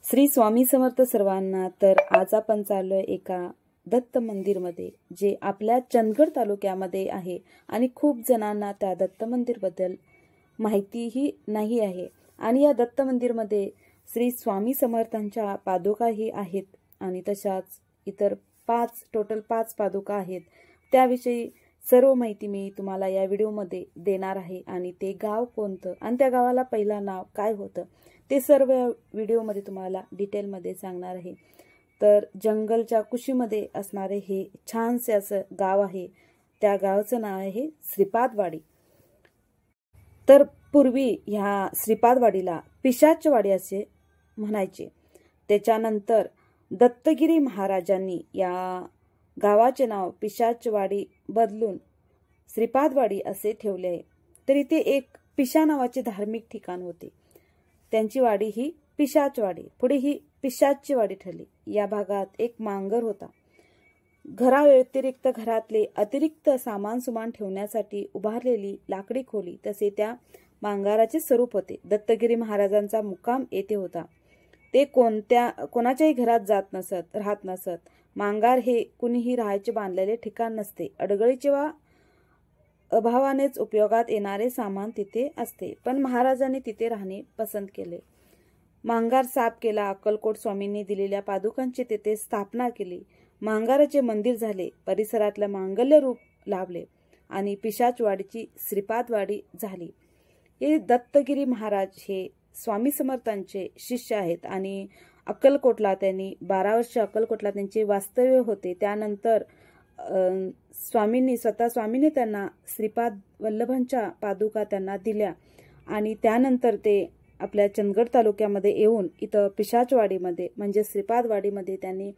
श्री स्वामी समर्थ सर्वांना। तर आज आपण चाललोय एका दत्त मंदिरमध्ये, जे आपल्या चंदगड तालुक्यामध्ये आहे आणि खूप जणांना त्या दत्त मंदिरबद्दल माहितीही नाही आहे। आणि या दत्त मंदिरमध्ये श्री स्वामी समर्थांच्या पादुकाही आहेत आणि तशाच इतर टोटल 5 पादुका आहेत। त्याविषयी सर्व माहिती मी तुम्हाला या व्हिडिओमध्ये देणार आहे। आणि ते गाव कोणतं आणि त्या गावाला पहिला नाव काय होतं ते सर्व व्हिडिओमध्ये तुम्हाला डिटेलमध्ये सांगणार आहे। तर जंगलच्या कुशीमध्ये असणारे हे छानसे असं गाव आहे। त्या गावाचं नाव आहे श्रीपादवाडी। तर पूर्वी ह्या श्रीपादवाडीला पिशाचवाडी असे म्हणायचे। त्याच्यानंतर दत्तगिरी महाराजांनी या गावाचे नाव पिशाचवाडी बदलून श्रीपादवाडी असे ठेवले आहे। तर इथे एक पिशा नावाचे धार्मिक ठिकाण होते, त्यांची वाडी ही पिशाचवाडी, पुढे ही पिशाचची वाडी ठरली। या भागात एक मांगर होता। घराव्यतिरिक्त घरातले अतिरिक्त सामान सुमान ठेवण्यासाठी उभारलेली लाकडी खोली तसे त्या मांगाराचे स्वरूप होते। दत्तगिरी महाराजांचा मुक्काम येथे होता। ते कोणाच्याही घरात राहत नसत। मांगार हे कुणीही राहायचे बांधलेले ठिकाण नसते। अडगळीचे वा अभावानेच उपयोगात येणारे सामान तिथे असते, पण महाराजांनी तिथे राहणे पसंत केले। मांगार साफ केला। अक्कलकोट स्वामींनी दिलेल्या पादुकांची तिथे स्थापना केली। मांगाराचे मंदिर झाले। परिसरातलं मांगल्य रूप लाभले आणि पिशाचवाडीची श्रीपादवाडी झाली। हे दत्तगिरी महाराज हे स्वामी समर्थांचे शिष्य आहेत आणि अक्कलकोटला त्यांनी 12 वर्ष अक्कलकोटला त्यांचे वास्तव्य होते। त्यानंतर स्वामींनी त्यांना श्रीपाद वल्लभांच्या पादुका त्यांना दिल्या आणि त्यानंतर ते आपल्या चंदगड तालुक्यामध्ये येऊन इथं पिशाचवाडीमध्ये म्हणजे श्रीपादवाडीमध्ये त्यांनी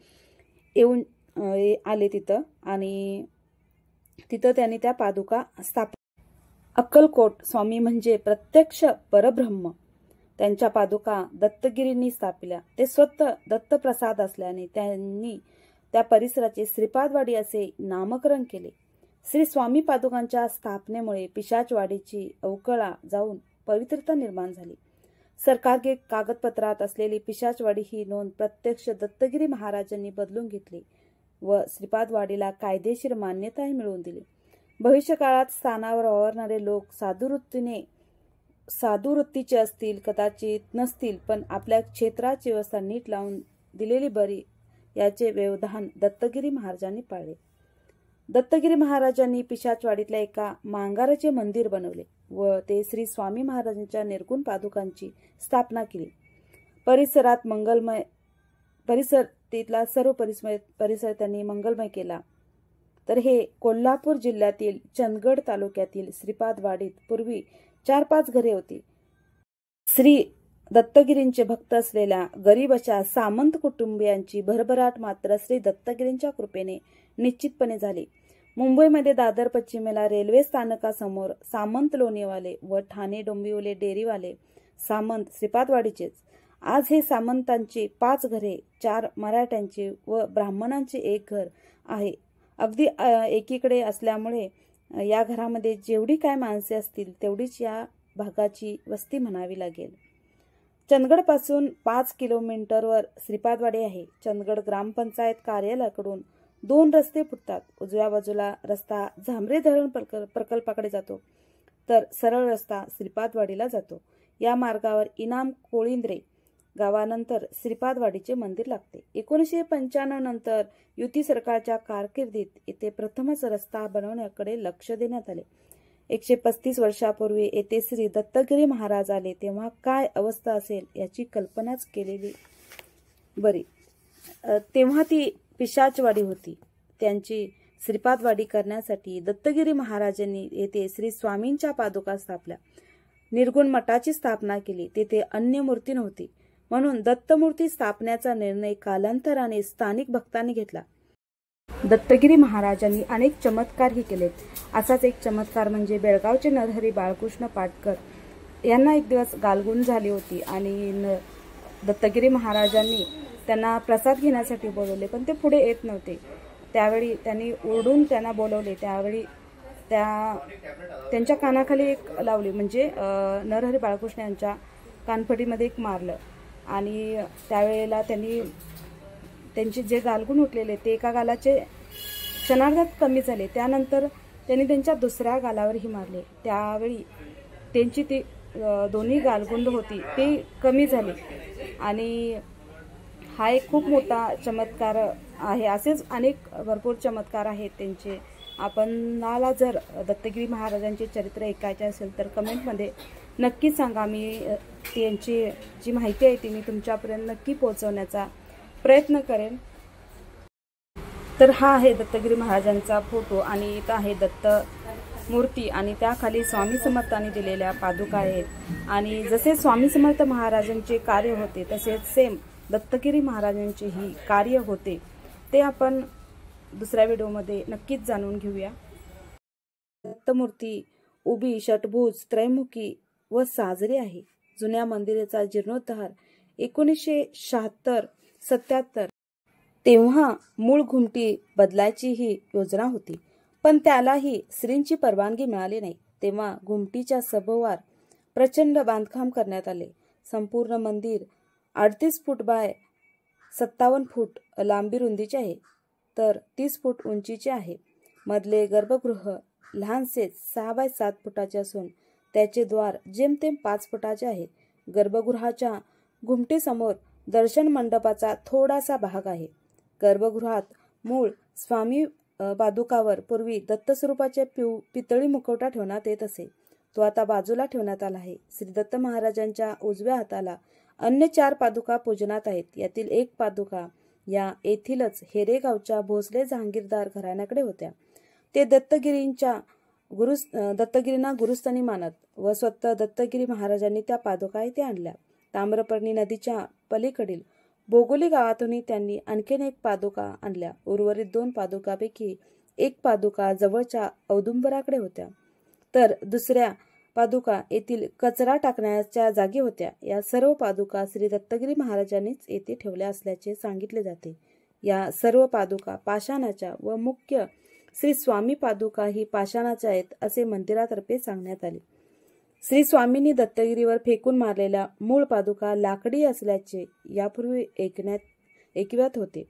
येऊन आले तिथं, आणि तिथं त्यांनी त्या पादुका अक्कलकोट स्वामी म्हणजे प्रत्यक्ष परब्रह्म, त्यांच्या पादुका दत्तगिरींनी स्थापिल्या। ते स्वतः दत्तप्रसाद असल्याने त्यांनी त्या परिसराचे श्रीपादवाडी असे नामकरण केले। श्री स्वामी पादुकांच्या स्थापनेमुळे पिशाचवाडीची अवकळा जाऊन पवित्रता निर्माण झाली। सरकारी कागदपत्रात असलेली पिशाचवाडी ही नोंद प्रत्यक्ष दत्तगिरी महाराजांनी बदलून घेतली व श्रीपादवाडीला कायदेशीर मान्यताही मिळवून दिली। भविष्यकाळात स्थानावर वावरणारे लोक साधुवृत्तीचे असतील, कदाचित नसतील, पण आपल्या क्षेत्राची व्यवस्था नीट लावून दिलेली बरी याचे व्यवधान दत्तगिरी महाराजांनी पाळले। दत्तगिरी महाराजांनी पिशाचवाडीतल्या एका मांगाराचे मंदिर बनवले व ते श्री स्वामी महाराजांच्या निर्गुण पादुकांची स्थापना केली। तिथला सर्व परिसर त्यांनी मंगलमय केला। तर हे कोल्हापूर जिल्ह्यातील चंदगड तालुक्यातील श्रीपादवाडीत पूर्वी 4-5 घरे होती। श्री दत्तगिरींचे भक्त असलेल्या गरीब अशा सामंत कुटुंबियांची भरभराट मात्र श्री दत्तगिरींच्या कृपेने निश्चितपणे झाली। मुंबईमध्ये दादर पश्चिमेला रेल्वे स्थानकासमोर सामंत लोणीवाले व ठाणे डोंबिवली डेअरीवाले सामंत श्रीपादवाडीचेच। आज हे सामंतांची 5 घरे, 4 मराठ्यांची व ब्राह्मणांचे 1 घर आहे। अगदी एकीकडे असल्यामुळे या घरामध्ये जेवढी काय माणसे असतील तेवढीच या भागाची वस्ती म्हणावी लागेल। चंदगड पासून 5 किलोमीटरवर श्रीपादवाडी आहे। चंदगड ग्रामपंचायत कार्यालयाकडून 2 रस्ते फुटतात। उजव्या बाजूला रस्ता झांबरे धरण प्रकल्पाकडे जातो, तर सरळ रस्ता श्रीपादवाडीला जातो। या मार्गावर इनाम कोळिंद्रे गावानंतर श्रीपादवाडीचे मंदिर लागते। 1995 नंतर युती सरकारच्या कारकिर्दीत येथे प्रथमच रस्ता बनवण्याकडे लक्ष देण्यात आले। 135 वर्षापूर्वी येथे श्री दत्तगिरी महाराज आले तेव्हा काय अवस्था असेल याची कल्पनाच केलेली बरी। तेव्हा ती पिशाचवाडी होती। त्यांची श्रीपादवाडी करण्यासाठी दत्तगिरी महाराजांनी येथे श्री स्वामींच्या पादुका स्थापल्या। निर्गुण मठाची स्थापना केली। तेथे अन्य मूर्ती नव्हती, म्हणून दत्तमूर्ती स्थापण्याचा निर्णय कालांतराने स्थानिक भक्तांनी घेतला। दत्तगिरी महाराजांनी अनेक चमत्कारही केलेत। असाच एक चमत्कार म्हणजे बेळगावचे नरहरी बाळकृष्ण पाटकर यांना एक दिवस गालगुण झाली होती आणि दत्तगिरी महाराजांनी त्यांना प्रसाद घेण्यासाठी बोलवले, पण ते पुढे येत नव्हते। त्यावेळी त्यांनी ओरडून त्यांना बोलवले। त्यावेळी त्यांच्या कानाखाली एक लावली, म्हणजे नरहरी बाळकृष्ण यांच्या कानफडीमध्ये एक मारलं आणि त्यावेळेला त्यांचे जे गालगुण उठलेले ते एका गालाचे क्षणार्धात कमी झाले. त्यानंतर त्यांनी त्यांच्या दुसऱ्या गालावरही मारले. त्यावेळी त्यांची ती दोन्ही गालगुंड होती ते कमी झाले. आणि हा एक खूप मोठा चमत्कार आहे. असेच अनेक भरपूर चमत्कार आहेत त्यांचे. आपणाला जर दत्तगिरी महाराजांचे चरित्र ऐकायचे असेल तर कमेंटमध्ये नक्की सांगा. मी त्यांची जी माहिती आहे ती मी तुमच्यापर्यंत नक्की पोहोचवण्याचा प्रयत्न करेन. तर हा आहे दत्तगिरी महाराजांचा फोटो आणि इथं आहे दत्त मूर्ती आणि त्याखाली स्वामी समर्थांनी दिलेल्या पादुका आहेत. आणि जसे स्वामी समर्थ महाराजांचे कार्य होते तसेच सेम दत्तगिरी महाराजांचे ही कार्य होते. ते आपण दुसऱ्या व्हिडिओमध्ये नक्कीच जाणून घेऊया. दत्तमूर्ती उभी षटभुज त्रैमुखी व साजरी आहे. जुन्या मंदिराचा जीर्णोद्धार 1976-77 तेव्हा मूळ घुमटी बदलायची ही योजना होती, पण त्यालाही श्रींची परवानगी मिळाली नाही. तेव्हा घुमटीच्या सभोवार प्रचंड बांधकाम करण्यात आले. संपूर्ण मंदिर 38 फूट बाय 57 फूट लांबी रुंदीचे आहे, तर 30 फूट उंचीचे आहे. मधले गर्भगृह लहानसे 6 बाय 7 फुटाचे असून त्याचे द्वार जेमतेम 5 फुटाचे आहे. गर्भगृहाच्या घुमटीसमोर दर्शन मंडपाचा थोडासा भाग आहे. गर्भगृहात मूळ स्वामी पादुकावर पूर्वी दत्तस्वरूपाचे पितळी मुखवटा ठेवण्यात येत असे. तो आता बाजूला ठेवण्यात आला आहे. श्री दत्त महाराजांच्या उजव्या हाताला अन्य 4 पादुका पूजनात आहेत. यातील एक पादुका या येथीलच हेरेगावच्या भोसले जहांगीरदार घराण्याकडे होत्या. ते दत्तगिरींना गुरुस्थानी मानत व स्वतः दत्तगिरी महाराजांनी त्या पादुका इथे आणल्या. ताम्रपर्णी नदीच्या पलीकडील बोगोली गावातूनही त्यांनी आणखीन एक पादुका आणल्या. उर्वरित 2 पादुकापैकी एक पादुका जवळच्या औदुंबराकडे होत्या, तर दुसऱ्या पादुका येथील कचरा टाकण्याच्या जागी होत्या. या सर्व पादुका श्री दत्तगिरी महाराजांनीच येथे ठेवल्या असल्याचे सांगितले जाते. या सर्व पादुका पाषाणाच्या व मुख्य श्री स्वामी पादुका ही पाषाणाच्या आहेत असे मंदिरातर्फे सांगण्यात आले. श्री स्वामींनी दत्तगिरीवर फेकून मारलेल्या मूळ पादुका लाकडी असल्याचे यापूर्वी ऐकिवात होते.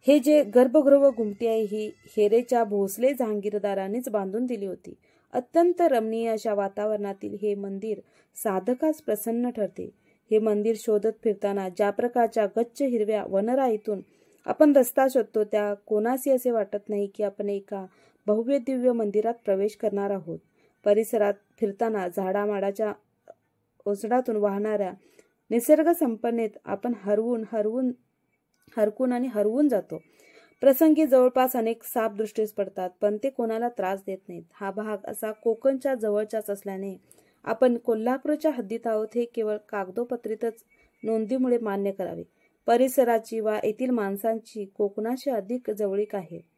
हे जे गर्भगृह व घुमटी आहे ही हेरेच्या भोसले जहांगीरदारांनीच बांधून दिली होती. अत्यंत रमणीय अशा वातावरणातील हे मंदिर साधकास प्रसन्न ठरते. हे मंदिर शोधत फिरताना ज्या प्रकारच्या गच्च हिरव्या वनराईतून आपण रस्ता शोधतो त्या कोणासी असे वाटत नाही की आपण एका भव्य दिव्य मंदिरात प्रवेश करणार आहोत. परिसरात फिरताना झाडामाडाच्या ओसडातून वाहणाऱ्या निसर्ग संपन्नेत आपण हरकून जातो. प्रसंगी जवळपास अनेक साप दृष्टीस पडतात, पण ते कोणाला त्रास देत नाहीत. हा भाग असा कोकणच्या जवळचाच असल्याने आपण कोल्हापूरच्या हद्दीत आहोत हे केवळ कागदोपत्रीतच नोंदीमुळे मान्य करावे. परिसराची वा येथील माणसांची कोकणाशी अधिक जवळीक आहे.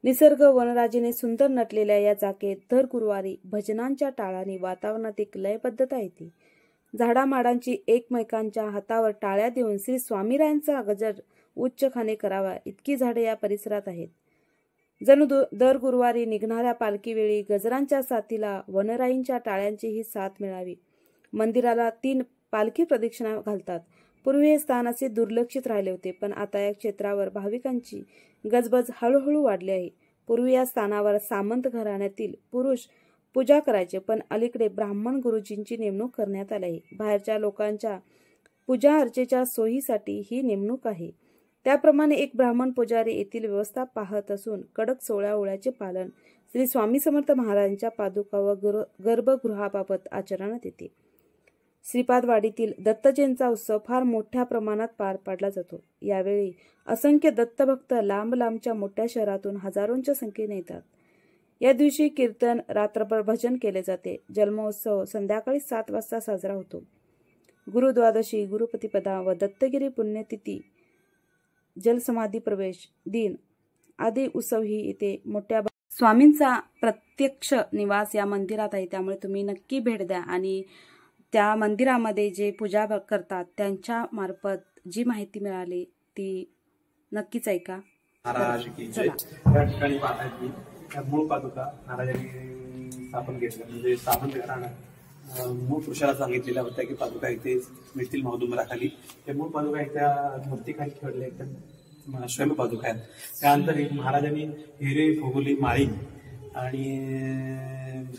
निसर्ग वनराजीने सुंदर नटलेल्या या जागेत दर गुरुवारी भजनांच्या टाळाने वातावरणात एक लयबद्धता येते. झाडामाडांची एकमेकांच्या हातावर टाळ्या देऊन श्री स्वामीरायांचा गजर उच्चखाने करावा इतकी झाडे या परिसरात आहेत. जणू दर गुरुवारी निघणाऱ्या पालखीवेळी गजरांच्या साथीला वनराईंच्या टाळ्यांचीही साथ मिळावी. मंदिराला 3 पालखी प्रदक्षिणा घालतात. पूर्वी हे स्थान असे दुर्लक्षित राहिले होते, पण आता या क्षेत्रावर भाविकांची गजबज हळूहळू वाढली आहे. पूर्वी या स्थानावर सामंत घराण्यातील पुरुष पूजा करायचे, पण अलीकडे ब्राह्मण गुरुजींची नेमणूक करण्यात आली आहे. बाहेरच्या लोकांच्या पूजा अर्चेच्या सोयीसाठी ही नेमणूक आहे. त्याप्रमाणे एक ब्राह्मण पुजारी येथील व्यवस्था पाहत असून कडक 16 ओळ्याचे पालन श्री स्वामी समर्थ महाराजांच्या पादुका व गर्भगृहाबाबत आचरणात येते. श्रीपादवाडीतील दत्तजयंतीचा उत्सव फार मोठ्या प्रमाणात पार पाडला जातो. यावेळी असंख्य दत्तभक्त लांब लांबच्या मोठ्या शहरातून हजारोंच्या संख्येने येतात. या दिवशी कीर्तन, रात्रभर भजन केले जाते. जन्मोत्सव संध्याकाळी 7 वाजता साजरा होतो. गुरुद्वादशी, गुरुपतिपदा व दत्तगिरी पुण्यतिथी, जलसमाधी प्रवेश दिन आदी उत्सवही इथे मोठ्या स्वामींचा प्रत्यक्ष निवास या मंदिरात आहे. त्यामुळे तुम्ही नक्की भेट द्या आणि त्या मंदिरामध्ये जे पूजा करतात त्यांच्या मार्फत जी माहिती मिळाली ती नक्कीच ऐका. महाराज की जय. या ठिकाणी पाहतात की त्या मूळ पादुका महाराजांनी स्थापन केल्या, म्हणजे स्थापन घराणं मूळ पुरुषाला सांगितलेल्या होत्या की पादुका इथे मिळतील औदुंबराखाली. त्या मूळ पादुका त्या मूर्तीखाली ठेवलेल्या एकदम स्वयं पादुका आहेत. त्यानंतर एक महाराजांनी हिरे, फुगुली, माळी आणि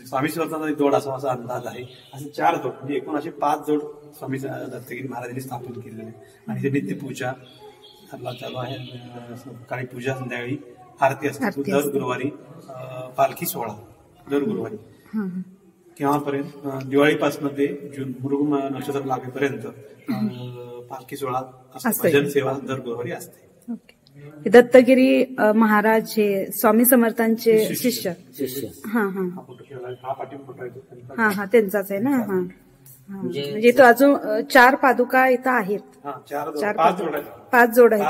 स्वामी समर्थांचा एक जोड असा अंदाज आहे. असे 4 जोड म्हणजे एकूण असे 5 जोड स्वामी दत्तगिरी महाराजांनी स्थापन केलेले आहेत. आणि ते नित्यपूजा चालू आहे. सकाळी पूजा, संध्याकाळी आरती असते. दर गुरुवारी पालखी सोहळा दर गुरुवारी केव्हापर्यंत दिवाळीपासून ते जून मृग नक्षत्र लागेपर्यंत पालखी सोहळा असतो. भजन सेवा दर गुरुवारी असते. दत्तगिरी महाराज हे स्वामी समर्थांचे शिष्य. हा त्यांचाच आहे ना. हा म्हणजे तो अजून 4 पादुका इथं आहेत. 5 जोड आहेत.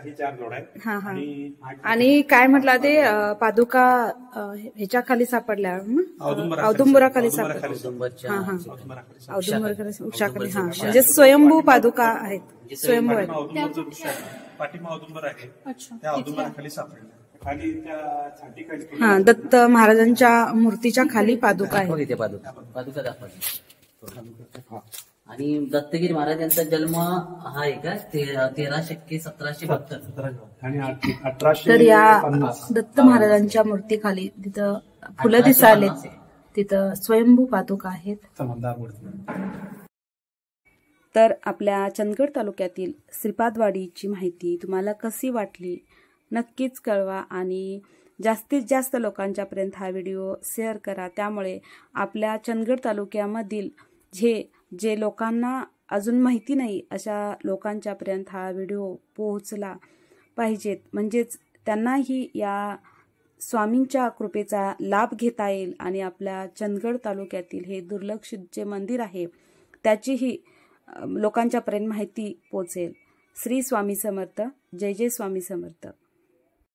ही 4 जोड आहेत. आणि काय म्हटलं ते पादुका ह्याच्या खाली सापडल्या औदुंबराखाली सापडल्या. औदुंबराखाली वृक्षाखाली. म्हणजे स्वयंभू पादुका आहेत. स्वयंभू आहेत. पाठीमा औदुंबर आहे. त्या औदुंबराखाली सापडल्या. दत्त महाराजांच्या मूर्तीच्या खाली पादुका आहे. पादुका दाखवा. आणि दत्तगिरी महाराजांचा जन्म हा आहे का 1300-1772 आणि 1850. तर या दत्त महाराजांच्या मूर्तीखाली तिथं फुलं दिसाले, तिथं स्वयंभू पादुका आहेत. तर आपल्या चंदगड तालुक्यातील श्रीपादवाडीची माहिती तुम्हाला कशी वाटली नक्कीच कळवा आणि जास्तीत जास्त लोकांच्यापर्यंत हा व्हिडिओ शेअर करा. त्यामुळे आपल्या चंदगड तालुक्यामधील जे लोकांना अजून माहिती नाही अशा लोकांच्यापर्यंत हा व्हिडिओ पोहोचला पाहिजेत. म्हणजेच त्यांनाही या स्वामींच्या कृपेचा लाभ घेता येईल आणि आपल्या चंदगड तालुक्यातील हे दुर्लक्षित जे मंदिर आहे त्याचीही लोकांच्यापर्यंत माहिती पोहोचेल. श्री स्वामी समर्थ. जय जय स्वामी समर्थ.